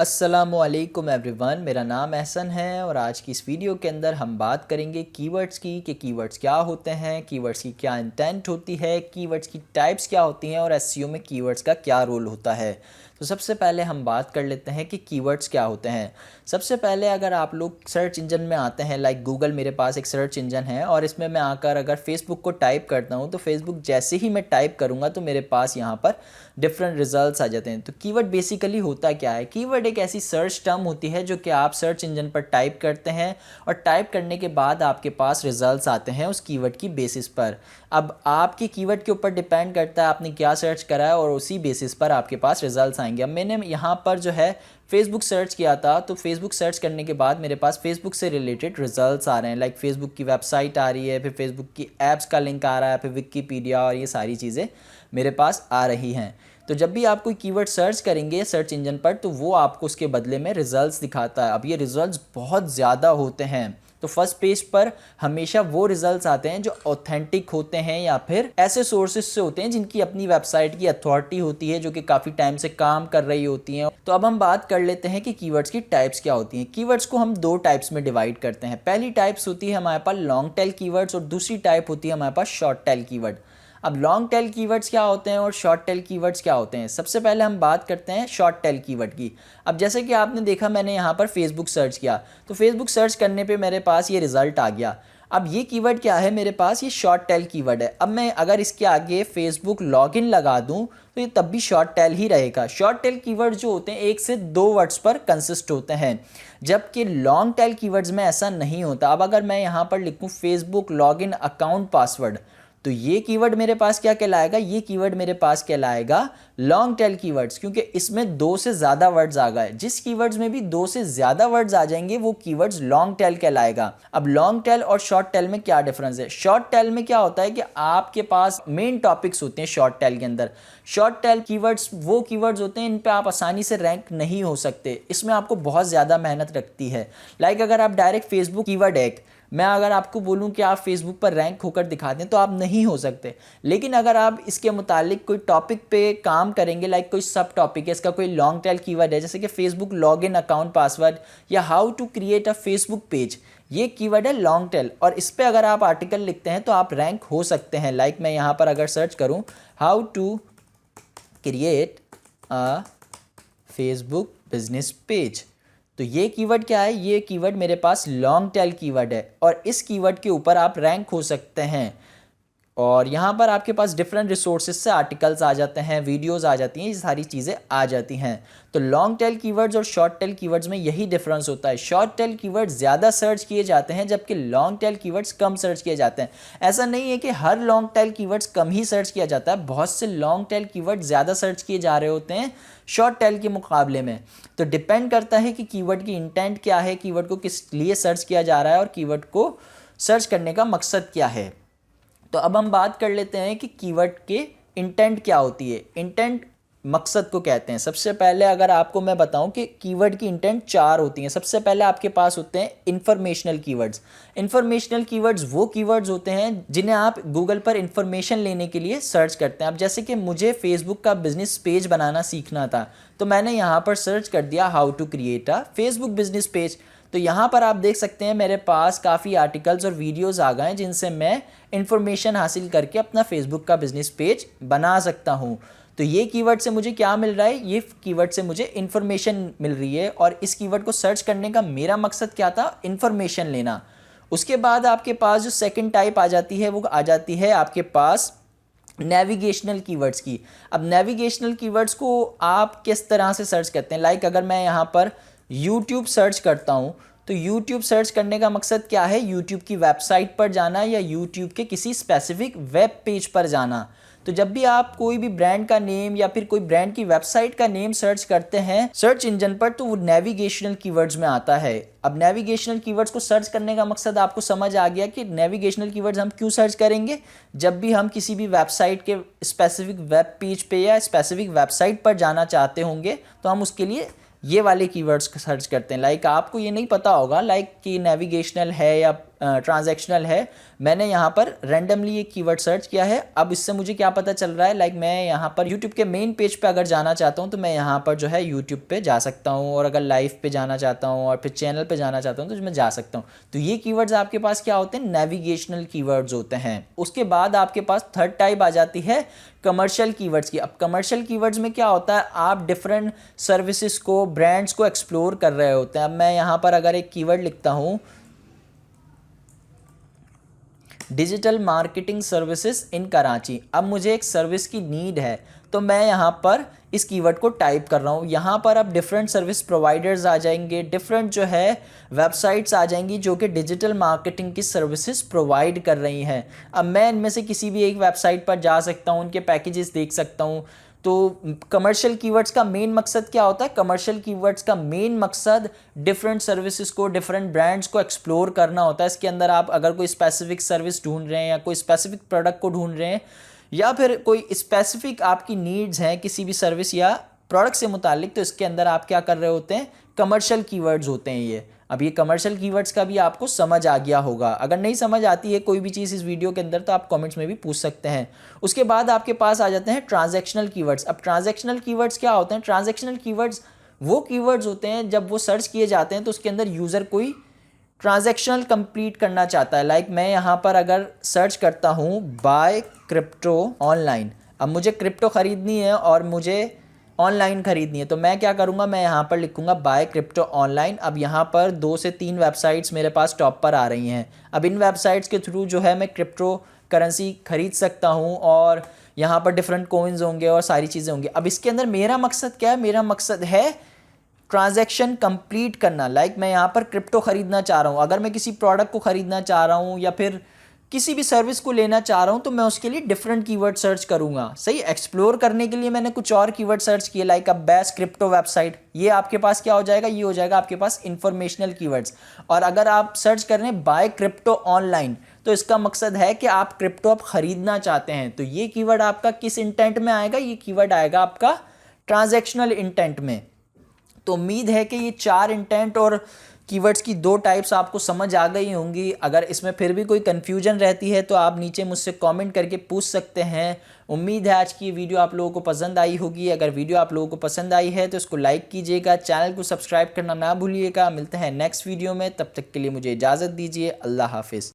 अस्सलामुअलैकुम एवरीवन, मेरा नाम एहसन है और आज की इस वीडियो के अंदर हम बात करेंगे कीवर्ड्स की कि कीवर्ड्स क्या होते हैं, कीवर्ड्स की क्या इंटेंट होती है, कीवर्ड्स की टाइप्स क्या होती हैं और एसईओ में कीवर्ड्स का क्या रोल होता है। तो सबसे पहले हम बात कर लेते हैं कि कीवर्ड्स क्या होते हैं। सबसे पहले अगर आप लोग सर्च इंजन में आते हैं, लाइक गूगल मेरे पास एक सर्च इंजन है और इसमें मैं आकर अगर फेसबुक को टाइप करता हूँ तो फेसबुक जैसे ही मैं टाइप करूँगा तो मेरे पास यहाँ पर डिफरेंट रिजल्ट्स आ जाते हैं। तो कीवर्ड बेसिकली होता क्या है? कीवर्ड एक ऐसी सर्च टर्म होती है जो कि आप सर्च इंजन पर टाइप करते हैं और टाइप करने के बाद आपके पास रिजल्ट्स आते हैं उस कीवर्ड की बेसिस पर। अब आपके कीवर्ड के ऊपर डिपेंड करता है आपने क्या सर्च करा है और उसी बेसिस पर आपके पास रिजल्ट्स आएंगे। अब मैंने यहाँ पर जो है फेसबुक सर्च किया था, तो फेसबुक सर्च करने के बाद मेरे पास फेसबुक से रिलेटेड रिजल्ट्स आ रहे हैं, लाइक फेसबुक की वेबसाइट आ रही है, फिर फेसबुक की ऐप्स का लिंक आ रहा है, फिर विकिपीडिया और ये सारी चीज़ें मेरे पास आ रही हैं। तो जब भी आप कोई कीवर्ड सर्च करेंगे सर्च इंजन पर तो वो आपको उसके बदले में रिजल्ट्स दिखाता है। अब ये रिजल्ट्स बहुत ज़्यादा होते हैं, तो फर्स्ट पेज पर हमेशा वो रिजल्ट्स आते हैं जो ऑथेंटिक होते हैं या फिर ऐसे सोर्सेज से होते हैं जिनकी अपनी वेबसाइट की अथॉरिटी होती है, जो कि काफ़ी टाइम से काम कर रही होती हैं। तो अब हम बात कर लेते हैं कि कीवर्ड्स की टाइप्स क्या होती हैं। कीवर्ड्स को हम दो टाइप्स में डिवाइड करते हैं। पहली टाइप्स होती है हमारे पास लॉन्ग टेल कीवर्ड्स और दूसरी टाइप होती है हमारे पास शॉर्ट टेल कीवर्ड। अब लॉन्ग टेल कीवर्ड्स क्या होते हैं और शॉर्ट टेल कीवर्ड्स क्या होते हैं? सबसे पहले हम बात करते हैं शॉर्ट टेल कीवर्ड की। अब जैसे कि आपने देखा मैंने यहाँ पर फेसबुक सर्च किया, तो फेसबुक सर्च करने पे मेरे पास ये रिजल्ट आ गया। अब ये कीवर्ड क्या है मेरे पास? ये शॉर्ट टेल कीवर्ड है। अब मैं अगर इसके आगे फेसबुक लॉगिन लगा दूँ तो ये तब भी शॉर्ट टेल ही रहेगा। शॉर्ट टेल कीवर्ड जो होते हैं एक से दो वर्ड्स पर कंसिस्ट होते हैं, जबकि लॉन्ग टेल कीवर्ड्स में ऐसा नहीं होता। अब अगर मैं यहाँ पर लिखूँ फेसबुक लॉगिन अकाउंट पासवर्ड, तो ये कीवर्ड मेरे पास क्या कहलाएगा? ये कीवर्ड मेरे पास कहलाएगा लॉन्ग टेल कीवर्ड्स, क्योंकि इसमें दो से ज़्यादा वर्ड्स आ गए। जिस कीवर्ड्स में भी दो से ज़्यादा वर्ड्स आ जाएंगे वो कीवर्ड्स लॉन्ग टेल कहलाएगा। अब लॉन्ग टेल और शॉर्ट टेल में क्या डिफरेंस है? शॉर्ट टेल में क्या होता है कि आपके पास मेन टॉपिक्स होते हैं शॉर्ट टेल के अंदर। शॉर्ट टेल कीवर्ड्स वो कीवर्ड्स होते हैं इन पे आप आसानी से रैंक नहीं हो सकते, इसमें आपको बहुत ज़्यादा मेहनत लगती है। लाइक अगर आप डायरेक्ट फेसबुक कीवर्ड एक मैं अगर आपको बोलूं कि आप फेसबुक पर रैंक होकर दिखा दें तो आप नहीं हो सकते। लेकिन अगर आप इसके मुतालिक कोई टॉपिक पे काम करेंगे, लाइक कोई सब टॉपिक है, इसका कोई लॉन्ग टेल कीवर्ड है जैसे कि फेसबुक लॉगिन अकाउंट पासवर्ड या how to create a Facebook page, ये कीवर्ड है लॉन्ग टेल और इस पर अगर आप आर्टिकल लिखते हैं तो आप रैंक हो सकते हैं। लाइक मैं यहाँ पर अगर सर्च करूँ how to create a Facebook business page, तो ये कीवर्ड क्या है? ये कीवर्ड मेरे पास लॉन्ग टेल कीवर्ड है और इस कीवर्ड के ऊपर आप रैंक हो सकते हैं। और यहाँ पर आपके पास डिफरेंट रिसोर्सेज से आर्टिकल्स आ जाते हैं, वीडियोस आ जाती हैं, ये सारी चीज़ें आ जाती हैं। तो लॉन्ग टेल कीवर्ड्स और शॉर्ट टेल कीवर्ड्स में यही डिफरेंस होता है। शॉर्ट टेल कीवर्ड्स ज़्यादा सर्च किए जाते हैं जबकि लॉन्ग टेल कीवर्ड्स कम सर्च किए जाते हैं। ऐसा नहीं है कि हर लॉन्ग टेल कीवर्ड्स कम ही सर्च किया जाता है, बहुत से लॉन्ग टेल कीवर्ड ज़्यादा सर्च किए जा रहे होते हैं शॉर्ट टेल के मुकाबले में। तो डिपेंड करता है कि कीवर्ड की इंटेंट क्या है, कीवर्ड को किस लिए सर्च किया जा रहा है और कीवर्ड को सर्च करने का मकसद क्या है। तो अब हम बात कर लेते हैं कि कीवर्ड के इंटेंट क्या होती है। इंटेंट मकसद को कहते हैं। सबसे पहले अगर आपको मैं बताऊं कि कीवर्ड की इंटेंट चार होती हैं। सबसे पहले आपके पास होते हैं इंफॉर्मेशनल कीवर्ड्स। इंफॉर्मेशनल कीवर्ड्स वो कीवर्ड्स होते हैं जिन्हें आप गूगल पर इंफॉर्मेशन लेने के लिए सर्च करते हैं। अब जैसे कि मुझे फेसबुक का बिजनेस पेज बनाना सीखना था, तो मैंने यहाँ पर सर्च कर दिया how to create a Facebook business page. तो यहाँ पर आप देख सकते हैं मेरे पास काफ़ी आर्टिकल्स और वीडियोस आ गए हैं जिनसे मैं इंफॉर्मेशन हासिल करके अपना फेसबुक का बिजनेस पेज बना सकता हूँ। तो ये कीवर्ड से मुझे क्या मिल रहा है? ये कीवर्ड से मुझे इंफॉर्मेशन मिल रही है और इस कीवर्ड को सर्च करने का मेरा मकसद क्या था? इंफॉर्मेशन लेना। उसके बाद आपके पास जो सेकंड टाइप आ जाती है वो आ जाती है आपके पास नेविगेशनल कीवर्ड्स की। अब नेविगेशनल कीवर्ड्स को आप किस तरह से सर्च करते हैं? लाइक अगर मैं यहाँ पर YouTube सर्च करता हूँ तो YouTube सर्च करने का मकसद क्या है? YouTube की वेबसाइट पर जाना या YouTube के किसी स्पेसिफिक वेब पेज पर जाना। तो जब भी आप कोई भी ब्रांड का नेम या फिर कोई ब्रांड की वेबसाइट का नेम सर्च करते हैं सर्च इंजन पर तो वो नेविगेशनल कीवर्ड्स में आता है। अब नेविगेशनल कीवर्ड्स को सर्च करने का मकसद आपको समझ आ गया कि नेविगेशनल कीवर्ड्स हम क्यों सर्च करेंगे। जब भी हम किसी भी वेबसाइट के स्पेसिफिक वेब पेज पे या स्पेसिफिक वेबसाइट पर जाना चाहते होंगे तो हम उसके लिए ये वाले कीवर्ड्स सर्च करते हैं। लाइक आपको ये नहीं पता होगा लाइक कि नेविगेशनल है या ट्रांजैक्शनल है। मैंने यहाँ पर रैंडमली एक कीवर्ड सर्च किया है। अब इससे मुझे क्या पता चल रहा है, लाइक मैं यहाँ पर यूट्यूब के मेन पेज पे अगर जाना चाहता हूँ तो मैं यहाँ पर जो है यूट्यूब पे जा सकता हूँ, और अगर लाइव पे जाना चाहता हूँ और फिर चैनल पे जाना चाहता हूँ तो मैं जा सकता हूँ। तो ये कीवर्ड्स आपके पास क्या होते हैं, नेविगेशनल कीवर्ड्स होते हैं। उसके बाद आपके पास थर्ड टाइप आ जाती है कमर्शियल कीवर्ड्स की। अब कमर्शियल कीवर्ड्स में क्या होता है, आप डिफरेंट सर्विसेज को, ब्रांड्स को एक्सप्लोर कर रहे होते हैं। अब मैं यहाँ पर अगर एक कीवर्ड लिखता हूँ digital marketing services in Karachi, अब मुझे एक सर्विस की नीड है तो मैं यहाँ पर इस कीवर्ड को टाइप कर रहा हूँ। यहाँ पर अब डिफरेंट सर्विस प्रोवाइडर्स आ जाएंगे, डिफरेंट जो है वेबसाइट्स आ जाएंगी जो कि डिजिटल मार्केटिंग की सर्विसेज प्रोवाइड कर रही हैं। अब मैं इनमें से किसी भी एक वेबसाइट पर जा सकता हूँ, उनके पैकेजेस देख सकता हूँ। तो कमर्शियल कीवर्ड्स का मेन मकसद क्या होता है, कमर्शियल कीवर्ड्स का मेन मकसद डिफरेंट सर्विसेज को, डिफरेंट ब्रांड्स को एक्सप्लोर करना होता है। इसके अंदर आप अगर कोई स्पेसिफिक सर्विस ढूंढ रहे हैं या कोई स्पेसिफिक प्रोडक्ट को ढूंढ रहे हैं या फिर कोई स्पेसिफिक आपकी नीड्स हैं किसी भी सर्विस या प्रोडक्ट से मुतालिक, तो इसके अंदर आप क्या कर रहे होते हैं, कमर्शियल कीवर्ड्स होते हैं ये। अब ये कमर्शियल कीवर्ड्स का भी आपको समझ आ गया होगा। अगर नहीं समझ आती है कोई भी चीज़ इस वीडियो के अंदर तो आप कमेंट्स में भी पूछ सकते हैं। उसके बाद आपके पास आ जाते हैं ट्रांजैक्शनल कीवर्ड्स। अब ट्रांजैक्शनल कीवर्ड्स क्या होते हैं, ट्रांजैक्शनल कीवर्ड्स वो कीवर्ड्स होते हैं जब वो सर्च किए जाते हैं तो उसके अंदर यूज़र कोई ट्रांजैक्शनल कंप्लीट करना चाहता है। लाइक मैं यहाँ पर अगर सर्च करता हूँ बाय क्रिप्टो ऑनलाइन, अब मुझे क्रिप्टो ख़रीदनी है और मुझे ऑनलाइन ख़रीदनी है, तो मैं क्या करूँगा, मैं यहाँ पर लिखूँगा बाय क्रिप्टो ऑनलाइन। अब यहाँ पर 2 से 3 वेबसाइट्स मेरे पास टॉप पर आ रही हैं। अब इन वेबसाइट्स के थ्रू जो है मैं क्रिप्टो करेंसी ख़रीद सकता हूँ और यहाँ पर डिफरेंट कॉइन्स होंगे और सारी चीज़ें होंगी। अब इसके अंदर मेरा मकसद क्या है, मेरा मकसद है ट्रांजैक्शन कंप्लीट करना। लाइक मैं यहाँ पर क्रिप्टो ख़रीदना चाह रहा हूँ, अगर मैं किसी प्रोडक्ट को ख़रीदना चाह रहा हूँ या फिर किसी भी सर्विस को लेना चाह रहा हूँ तो मैं उसके लिए डिफरेंट कीवर्ड सर्च करूँगा। सही, एक्सप्लोर करने के लिए मैंने कुछ और कीवर्ड सर्च किए, like a best crypto website. ये आपके पास क्या हो जाएगा, ये हो जाएगा आपके पास इंफॉर्मेशनल कीवर्ड्स। और अगर आप सर्च कर रहे हैं बाय क्रिप्टो ऑनलाइन तो इसका मकसद है कि आप क्रिप्टो आप ख़रीदना चाहते हैं। तो ये कीवर्ड आपका किस इंटेंट में आएगा, ये कीवर्ड आएगा आपका ट्रांजैक्शनल इंटेंट में। तो उम्मीद है कि ये 4 इंटेंट और कीवर्ड्स की 2 टाइप्स आपको समझ आ गई होंगी। अगर इसमें फिर भी कोई कन्फ्यूजन रहती है तो आप नीचे मुझसे कमेंट करके पूछ सकते हैं। उम्मीद है आज की ये वीडियो आप लोगों को पसंद आई होगी। अगर वीडियो आप लोगों को पसंद आई है तो इसको लाइक कीजिएगा, चैनल को सब्सक्राइब करना ना भूलिएगा। मिलते हैं नेक्स्ट वीडियो में, तब तक के लिए मुझे इजाज़त दीजिए। अल्लाह हाफिज़।